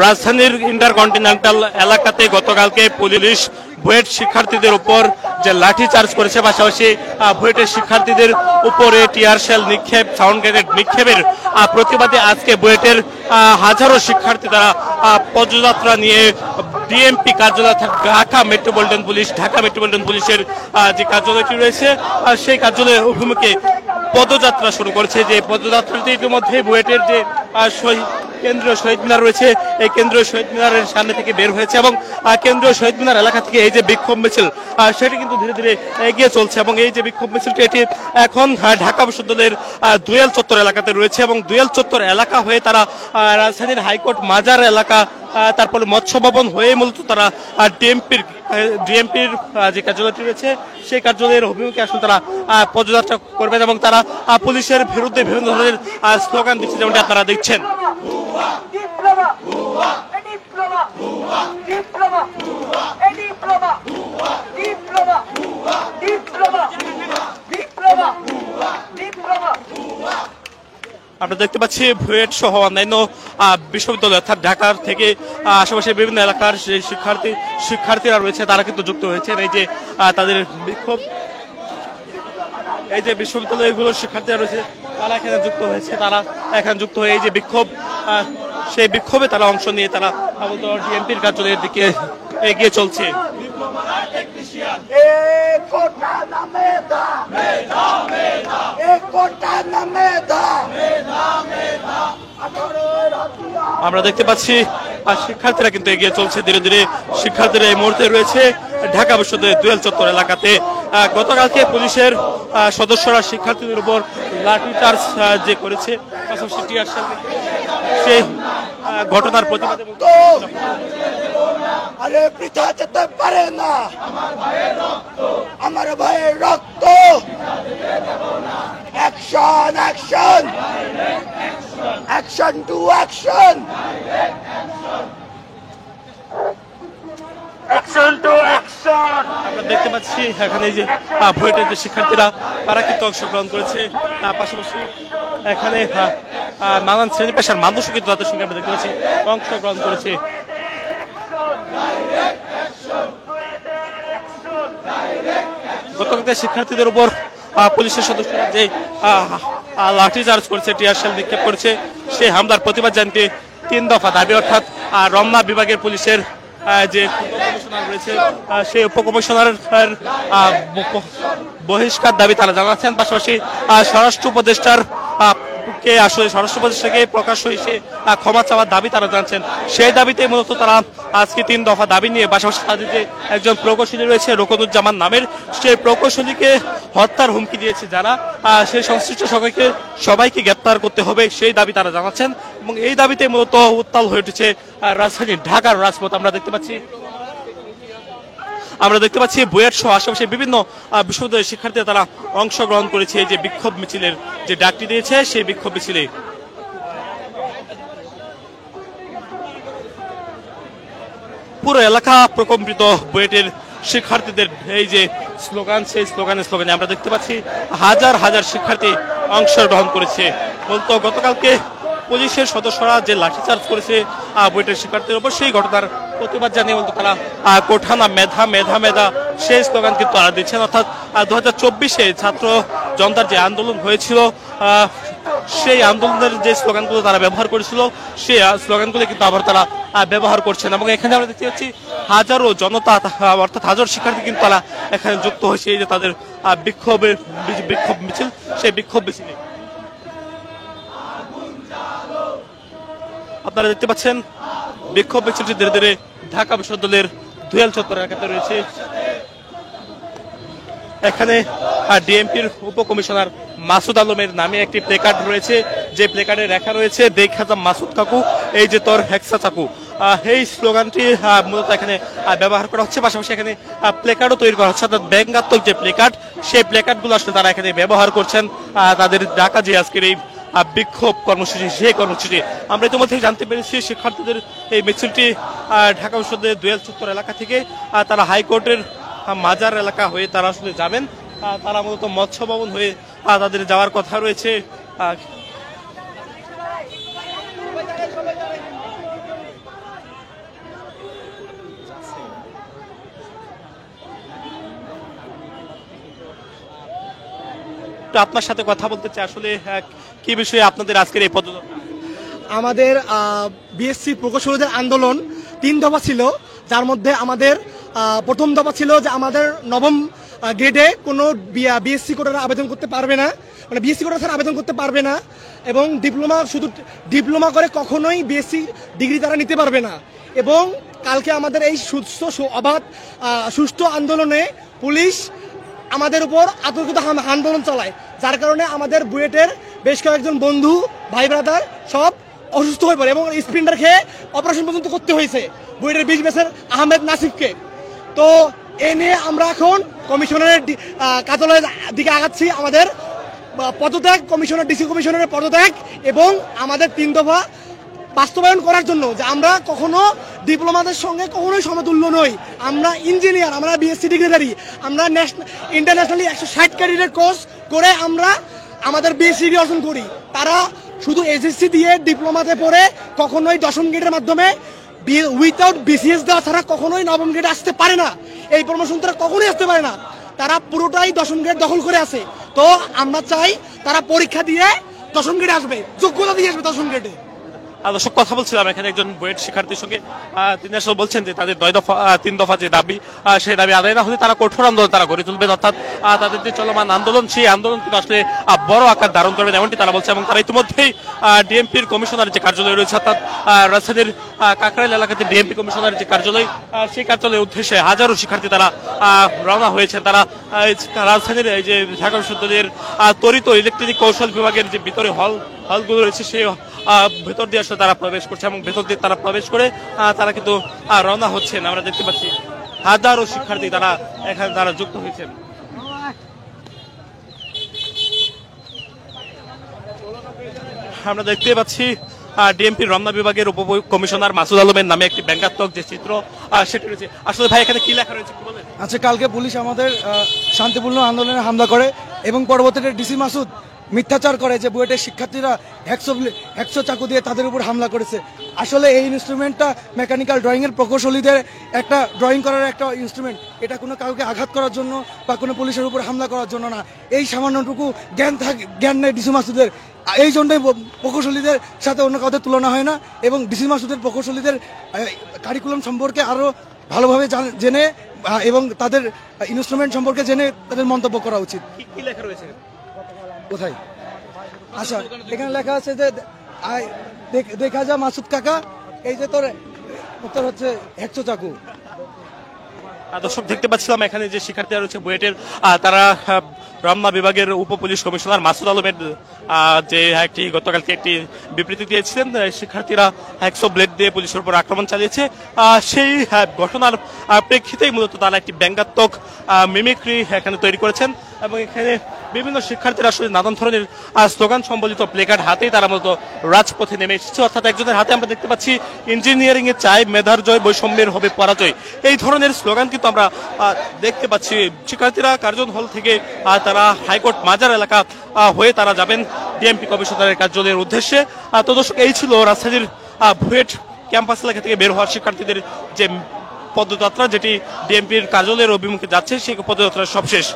রাজধানীর ইন্টারকন্টিনেন্টাল এলাকাতে গতকালকে পুলিশ বুয়েট শিক্ষার্থীদের উপর যে লাঠি চার্জ করেছে, পাশাপাশি বুয়েটের শিক্ষার্থীদের উপরে টিয়ার শেল নিক্ষেপ, সাউন্ড গ্রেনেড নিক্ষেপের প্রতিবাদে আজকে বুয়েটের হাজারো শিক্ষার্থী তারা পদযাত্রা নিয়ে ডিএমপি কার্যালয় ঢাকা মেট্রোপলিটন পুলিশের যে কার্যালয়টি রয়েছে সেই কার্যালয়ের অভিমুখে পদযাত্রা শুরু করেছে। যে পদযাত্রাটি ইতিমধ্যে বুয়েটের যে কেন্দ্রীয় শহীদ মিনার রয়েছে এই কেন্দ্রীয় শহীদ মিনারের সামনে থেকে বের হয়েছে এবং কেন্দ্রীয় শহীদ মিনার এলাকা থেকে এই যে বিক্ষোভ মিছিল সেটি কিন্তু ধীরে ধীরে এগিয়ে চলছে এবং এই যে বিক্ষোভ মিছিলটি এটি এখন ঢাকা বিশ্ববিদ্যালয়ের দুয়েল চত্বর এলাকাতে রয়েছে এবং দুয়েল চত্বর এলাকা হয়ে তারা রাজধানীর হাইকোর্ট মাজার এলাকা, তারপরে মৎস্য ভবন হয়ে মূলত তারা ডিএমপির যে কার্যালয়টি রয়েছে সেই কার্যালয়ের অভিমুখে আসলে তারা পদযাত্রা করবেন এবং তারা পুলিশের বিরুদ্ধে বিভিন্ন ধরনের স্লোগান দিচ্ছে, যেমনটি আপনারা দেখছেন। আমরা দেখতে পাচ্ছি বুয়েট সহ অন্যান্য বিশ্ববিদ্যালয় অর্থাৎ ঢাকার থেকে আশেপাশে বিভিন্ন এলাকার যে শিক্ষার্থীরা রয়েছে তারা কিন্তু যুক্ত হয়েছেন এই যে তাদের বিক্ষোভ, এই যে বিশ্ববিদ্যালয়গুলোর শিক্ষার্থীরা রয়েছে তারা এখানে যুক্ত হয়ে এই যে বিক্ষোভ, সেই বিক্ষোভে তারা অংশ নিয়ে তারা ডিএমপির কার্যালয়ের দিকে এগিয়ে চলছে। আমরা দেখতে পাচ্ছি শিক্ষার্থীরা কিন্তু এগিয়ে চলছে ধীরে ধীরে। শিক্ষার্থীরা এই মুহূর্তে রয়েছে ঢাকা বিশ্ববিদ্যালয়ের দুয়েল চত্বর এলাকাতে। গতকালকে পুলিশের সদস্যরা শিক্ষার্থীদের উপর লাঠি চার্জ যে করেছে, সেই ঘটনার প্রতিবাদে আরে বৃথা যেতে পারে না আমার ভাইয়ের রক্ত। Action action action to action action to action. আমরা দেখতে পাচ্ছি এখানে যে বুয়েটের যে শিক্ষার্থীরা তারা কিন্তু অংশগ্রহণ করেছে, পাশাপাশি এখানে নানান শ্রেণী পেশার মানুষও কিন্তু তাদের সঙ্গে আমরা দেখতে পাচ্ছি অংশগ্রহণ করেছে। গতকালকে শিক্ষার্থীদের উপর পুলিশের সদস্যরা যে লাঠি চার্জ করেছে, টিয়ার শেল নিক্ষেপ করেছে, সেই হামলার প্রতিবাদ জানতে 3 দফা দাবি অর্থাৎ রমনা বিভাগের পুলিশের যে উপকমিশনার রয়েছে সেই উপকমিশনারের বহিষ্কার দাবি তারা জানাচ্ছেন। পাশাপাশি স্বরাষ্ট্র উপদেষ্টাকে প্রকাশ্য এসে ক্ষমা চাওয়ার দাবি তারা জানাচ্ছেন। সেই দাবিতে মূলত তারা আজকে 3 দফা দাবি নিয়ে, পাশাপাশি তাদের যে একজন প্রকৌশলী রয়েছে রোকনুজ্জামান নামের, সেই প্রকৌশলীকে হত্যার হুমকি দিয়েছে যারা, সেই সংশ্লিষ্ট সবাইকে গ্রেপ্তার করতে হবে সেই দাবি তারা জানাচ্ছেন এবং এই দাবিতে মূলত উত্তাল হয়ে উঠেছে রাজধানী ঢাকার রাজপথ। আমরা দেখতে পাচ্ছি বুয়েট সহ আশেপাশে বিভিন্ন বিশ্ববিদ্যালয়ের শিক্ষার্থীরা তারা অংশগ্রহণ করেছে এই যে বিক্ষোভ মিছিলের যে ডাকটি দিয়েছে সেই বিক্ষোভ মিছিলে। পুরো এলাকা প্রকম্পিত বুয়েটের শিক্ষার্থীদের এই যে স্লোগান, সেই স্লোগানে আমরা দেখতে পাচ্ছি হাজার হাজার শিক্ষার্থী অংশগ্রহণ করেছে। বলতো গতকালকে পুলিশের সদস্যরা যে লাঠিচার্জ করেছে বুয়েটের শিক্ষার্থীদের উপর, সেই ঘটনার প্রতিবাদ জানিয়ে বলতো তারা কোঠানা মেধা মেধা মেধা সেই স্লোগান কিন্তু তারা দিচ্ছেন। অর্থাৎ 2024-এ ছাত্র জনতার যে আন্দোলন হয়েছিল সেই আন্দোলনের যে স্লোগানগুলো তারা ব্যবহার করেছিল সেই স্লোগানগুলো কিন্তু আবার তারা ব্যবহার করছেন এবং এখানে আমরা দেখতে পাচ্ছি হাজারো জনতা অর্থাৎ হাজার শিক্ষার্থী কিন্তু তারা এখানে যুক্ত হয়েছে এই যে তাদের বিক্ষোভ মিছিল, সেই বিক্ষোভ মিছিলে আপনারা দেখতে পাচ্ছেন বিক্ষোভ মিছিলটি ধীরে ধীরে ঢাকা বিশ্ববিদ্যালয়ের দুয়েল চত্বর এলাকাতে রয়েছে। এখানে ডিএমপির উপকমিশনার মাসুদ আলমের নামে একটি প্লেকার্ড রয়েছে, যে প্লেকার্ডে লেখা রয়েছে দেখাতাম মাসুদ কাকু এই যে তোর হেক্সা চাকু। এই স্লোগানটি মূলত এখানে ব্যবহার করা হচ্ছে। পাশাপাশি এখানে প্লেকার্ডও তৈরি করা হচ্ছে, অর্থাৎ ব্যঙ্গাত্মক যে প্লেকার্ড সেই প্লেকার্ডগুলো আসলে তারা এখানে ব্যবহার করছেন তাদের ঢাকা যে আজকের এই বিক্ষোভ কর্মসূচি, সেই কর্মসূচি। আমরা ইতিমধ্যে জানতে পেরেছি শিক্ষার্থীদের এই মিছিলটি ঢাকা বিশ্ববিদ্যালয়ের দুয়েল চত্বর এলাকা থেকে তারা হাইকোর্টের মাজার এলাকা হয়ে তারা আসলে যাবেন। তারা মূলত মৎস্য ভবন হয়ে তাদের যাওয়ার কথা রয়েছে। একটু আপনার সাথে কথা বলতে চাই, আসলে কি বিষয়ে আপনাদের আজকের এই পদযাত্রা? আমাদের বিএসসি প্রকৌশলীদের আন্দোলন 3 দফা ছিল, যার মধ্যে আমাদের প্রথম দফা ছিল যে আমাদের নবম গ্রেডে কোনো বিএসসি কোটার আবেদন করতে পারবে না, মানে বিএসসি কোটা ছাড়া আবেদন করতে পারবে না, এবং শুধু ডিপ্লোমা করে কখনোই বিএসসি ডিগ্রি তারা নিতে পারবে না। এবং কালকে আমাদের এই অবাধ সুষ্ঠু আন্দোলনে পুলিশ আমাদের উপর আতঙ্কিত আন্দোলন চালায়, যার কারণে আমাদের বুয়েটের বেশ কয়েকজন বন্ধু ভাই ব্রাদার সব অসুস্থ হয়ে পড়ে এবং স্প্রিন্টার খেয়ে অপারেশন পর্যন্ত করতে হয়েছে বুয়েটের 20 ব্যাচের আহমেদ নাসিফকে। তো এ নিয়ে আমরা এখন কমিশনারের কার্যালয়ের দিকে আগাচ্ছি। আমাদের পদত্যাগ, ডিসি কমিশনারের পদত্যাগ এবং আমাদের 3 দফা বাস্তবায়ন করার জন্য, যে আমরা কখনো ডিপ্লোমাদের সঙ্গে কখনোই সমতুল্য নই। আমরা ইঞ্জিনিয়ার, আমরা বিএসসি ডিগ্রিধারী, আমরা ইন্টারন্যাশনালি 160 ক্রেডিটের কোর্স করে আমরা আমাদের বিএসসি ডিগ্রি অর্জন করি। তারা শুধু এসএসসি দিয়ে ডিপ্লোমাতে পড়ে কখনোই 10ম গ্রেডের মাধ্যমে উইথাউট বিসিএস দেওয়া ছাড়া কখনোই 9ম গ্রেডে আসতে পারে না। এই প্রমোশন তারা কখনোই আসতে পারে না, তারা পুরোটাই 10ম গ্রেড দখল করে আছে। তো আমরা চাই তারা পরীক্ষা দিয়ে 10ম গ্রেডে আসবে, যোগ্যতা দিয়ে আসবে 10ম গ্রেডে। দর্শক, কথা বলছিলাম এখানে একজন বুয়েট শিক্ষার্থীর সঙ্গে। তিনি আসলে বলছেন যে তাদের 3 দফা যে দাবি, সেই দাবি আদায় না হলে তারা কঠোর আন্দোলন তারা গড়ে তুলবেন, অর্থাৎ তাদের যে চলমান আন্দোলন, সেই আন্দোলন কিন্তু আসলে বড় আকার ধারণ করবেন এমনটি তারা বলছে। এবং তারা ইতিমধ্যেই ডিএমপির কমিশনার যে কার্যালয় রয়েছে, অর্থাৎ রাজধানীর কাকরাইল এলাকাতে ডিএমপি কমিশনার যে কার্যালয়, সেই কার্যালয়ের উদ্দেশ্যে হাজারো শিক্ষার্থী তারা রওনা হয়েছেন। তারা রাজধানীর এই যে ঢাকা বিশ্ববিদ্যালয়ের তড়িৎ ইলেকট্রনিক কৌশল বিভাগের যে ভিতরে হলগুলো রয়েছে, সেই ভেতর দিয়ে আসলে তারা প্রবেশ করছে এবং ভেতর দিয়ে তারা প্রবেশ করে তারা কিন্তু রওনা হচ্ছেন। আমরা দেখতে পাচ্ছি হাজারো শিক্ষার্থী তারা এখানে তারা যুক্ত হয়েছেন। আমরা দেখতে পাচ্ছি ডিএমপির রমনা বিভাগের উপ কমিশনার মাসুদ আলমের নামে একটি ব্যঙ্গাত্মক যে চিত্র সেটি রয়েছে। আসলে ভাই এখানে কি লেখা রয়েছে কি বলেন? আচ্ছা, কালকে পুলিশ আমাদের শান্তিপূর্ণ আন্দোলনে হামলা করে এবং পরবর্তীতে ডিসি মাসুদ মিথ্যাচার করে যে বুয়েটের শিক্ষার্থীরা হেক্সো চাকু দিয়ে তাদের উপর হামলা করেছে। আসলে এই ইনস্ট্রুমেন্টটা মেকানিক্যাল ড্রয়িংয়ের প্রকৌশলীদের একটা ড্রয়িং করার একটা ইনস্ট্রুমেন্ট, এটা কোনো কাউকে আঘাত করার জন্য বা কোনো পুলিশের উপর হামলা করার জন্য না। এই সামান্যটুকু জ্ঞান নেই ডিসি মাসুদের, এই জন্যই প্রকৌশলীদের সাথে অন্য কাউদের তুলনা হয় না। এবং ডিসি মাসুদের প্রকৌশলীদের কারিকুলাম সম্পর্কে আরও ভালোভাবে জেনে এবং তাদের ইনস্ট্রুমেন্ট সম্পর্কে জেনে তাদের মন্তব্য করা উচিত। কি লেখা রয়েছে কোথায়? আচ্ছা, এখানে লেখা আছে যে দেখা যা মাসুদ কাকা, এই যে তোর হচ্ছে হেক্সো চাকু। দর্শক, দেখতে পাচ্ছিলাম এখানে যে শিক্ষার্থীরা রয়েছে বুয়েটের, তারা রমনা বিভাগের উপ পুলিশ কমিশনার মাসুদ আলমের যে গতকালকে একটি বিবৃতি দিয়েছিলেন, শিক্ষার্থীরা হেক্সো ব্লেড দিয়ে পুলিশের উপর আক্রমণ চালিয়েছে, সেই ঘটনার প্রেক্ষিতেই মূলত তারা একটি ব্যঙ্গাত্মক মিমিক্রি এখানে তৈরি করেছেন। এবং এখানে বিভিন্ন শিক্ষার্থীরা আসলে নানান ধরনের স্লোগান সম্বলিত প্লেকার্ড হাতেই তারা মূলত রাজপথে নেমে এসেছে। অর্থাৎ একজনের হাতে আমরা দেখতে পাচ্ছি ইঞ্জিনিয়ারিং এ চাই মেধার জয়, বৈষম্যের হবে পরাজয়, এই ধরনের স্লোগান কিন্তু আমরা দেখতে পাচ্ছি। শিক্ষার্থীরা কার্জন হল থেকে তারা হাইকোর্ট মাজার এলাকা হয়ে তারা যাবেন ডিএমপি কমিশনারের কার্যালয়ের উদ্দেশ্যে। তো দর্শক, এই ছিল রাজধানীর বুয়েট ক্যাম্পাস এলাকা থেকে বের হওয়ার শিক্ষার্থীদের যে পদযাত্রা, যেটি ডিএমপির কার্যালয়ের অভিমুখে যাচ্ছে, সেই পদযাত্রার সবশেষ